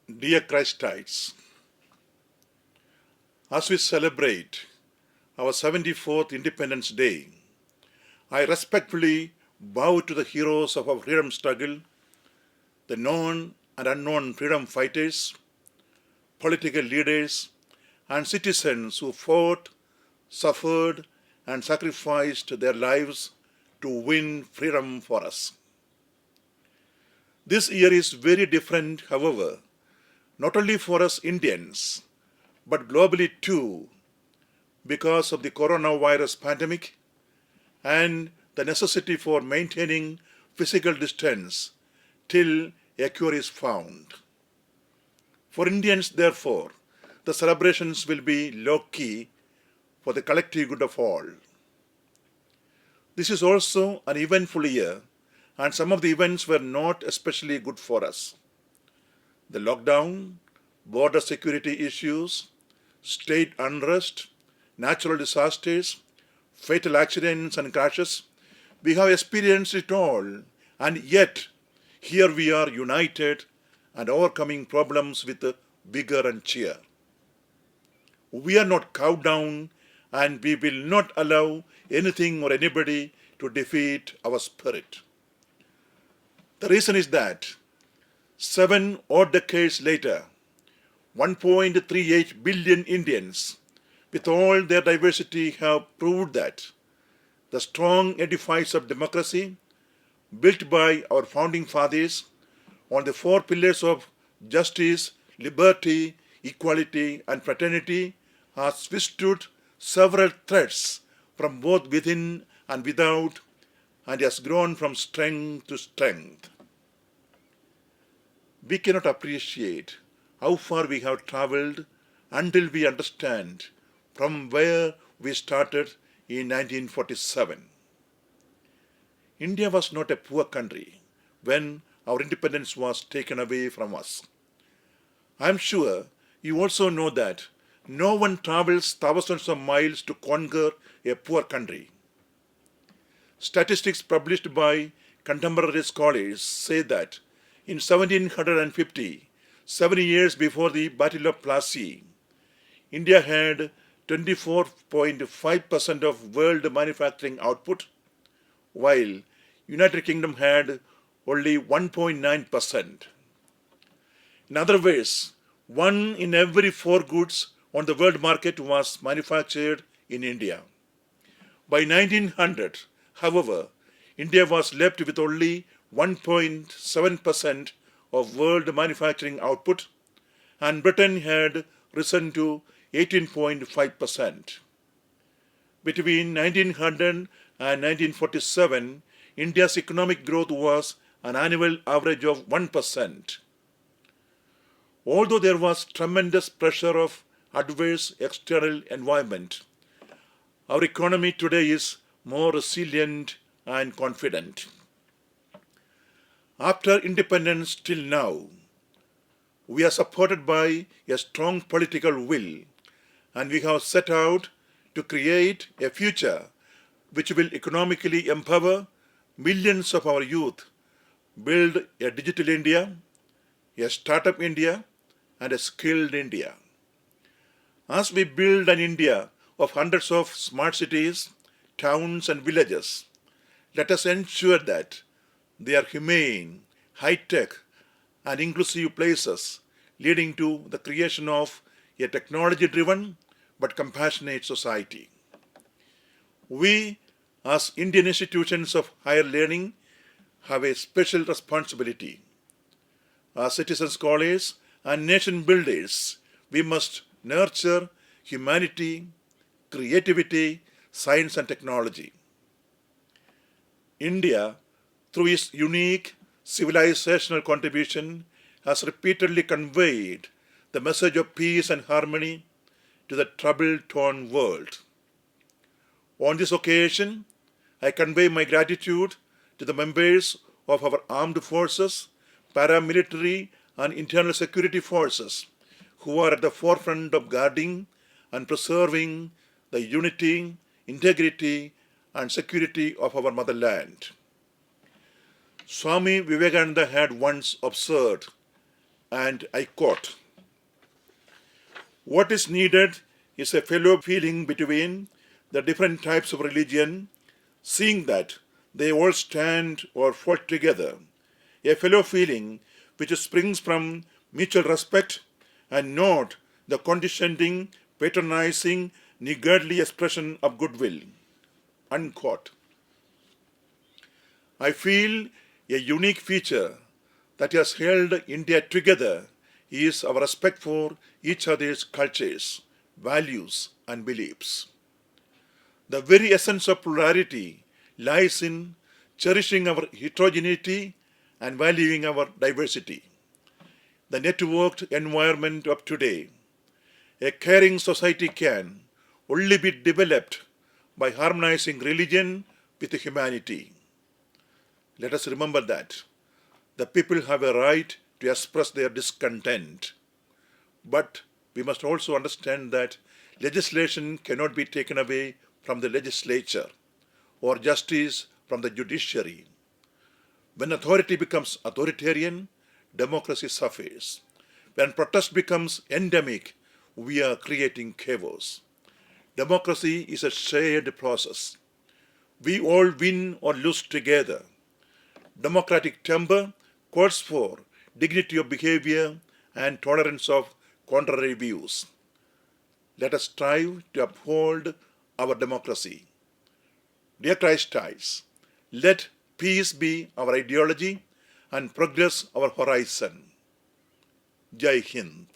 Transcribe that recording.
Dear Christites, as we celebrate our 74th Independence Day, I respectfully bow to the heroes of our freedom struggle, the known and unknown freedom fighters, political leaders, and citizens who fought, suffered, and sacrificed their lives to win freedom for us. This year is very different, however, not only for us Indians, but globally too, because of the coronavirus pandemic and the necessity for maintaining physical distance till a cure is found. For Indians, therefore, the celebrations will be low key for the collective good of all. This is also an eventful year, and some of the events were not especially good for us. The lockdown, border security issues, state unrest, natural disasters, fatal accidents and crashes. We have experienced it all, and yet here we are united and overcoming problems with vigor and cheer. We are not cowed down, and we will not allow anything or anybody to defeat our spirit. The reason is that 7 odd decades later, 1.38 billion Indians, with all their diversity, have proved that the strong edifice of democracy, built by our founding fathers on the four pillars of justice, liberty, equality, and fraternity, has withstood several threats from both within and without, and has grown from strength to strength. We cannot appreciate how far we have traveled until we understand from where we started in 1947. India was not a poor country when our independence was taken away from us. I am sure you also know that no one travels thousands of miles to conquer a poor country. Statistics published by contemporary scholars say that in 1750, 7 years before the Battle of Plassey, India had 24.5% of world manufacturing output, while United Kingdom had only 1.9%. In other words, one in every four goods on the world market was manufactured in India. By 1900, however, India was left with only 1.7% of world manufacturing output, and Britain had risen to 18.5%. Between 1900 and 1947, India's economic growth was an annual average of 1%. Although there was tremendous pressure of adverse external environment, our economy today is more resilient and confident. After independence till now, we are supported by a strong political will, and we have set out to create a future which will economically empower millions of our youth, build a digital India, a startup India, and a skilled India. As we build an India of hundreds of smart cities, towns, and villages, let us ensure that they are humane, high-tech, and inclusive places, leading to the creation of a technology-driven but compassionate society. We, as Indian institutions of higher learning, have a special responsibility. As citizen scholars and nation builders, we must nurture humanity, creativity, science, and technology. India, through its unique civilizational contribution, has repeatedly conveyed the message of peace and harmony to the trouble-torn world. On this occasion, I convey my gratitude to the members of our armed forces, paramilitary, and internal security forces who are at the forefront of guarding and preserving the unity, integrity, and security of our motherland. Swami Vivekananda had once observed, and I quote, "What is needed is a fellow feeling between the different types of religion, seeing that they all stand or fall together, a fellow feeling which springs from mutual respect and not the condescending, patronizing, niggardly expression of goodwill." Unquote. I feel a unique feature that has held India together is our respect for each other's cultures, values, and beliefs. The very essence of plurality lies in cherishing our heterogeneity and valuing our diversity. The networked environment of today, a caring society can only be developed by harmonizing religion with humanity. Let us remember that the people have a right to express their discontent. But we must also understand that legislation cannot be taken away from the legislature or justice from the judiciary. When authority becomes authoritarian, democracy suffers. When protest becomes endemic, we are creating chaos. Democracy is a shared process. We all win or lose together. Democratic temper calls for dignity of behavior and tolerance of contrary views. Let us strive to uphold our democracy. Dear Christites, let peace be our ideology and progress our horizon. Jai Hind.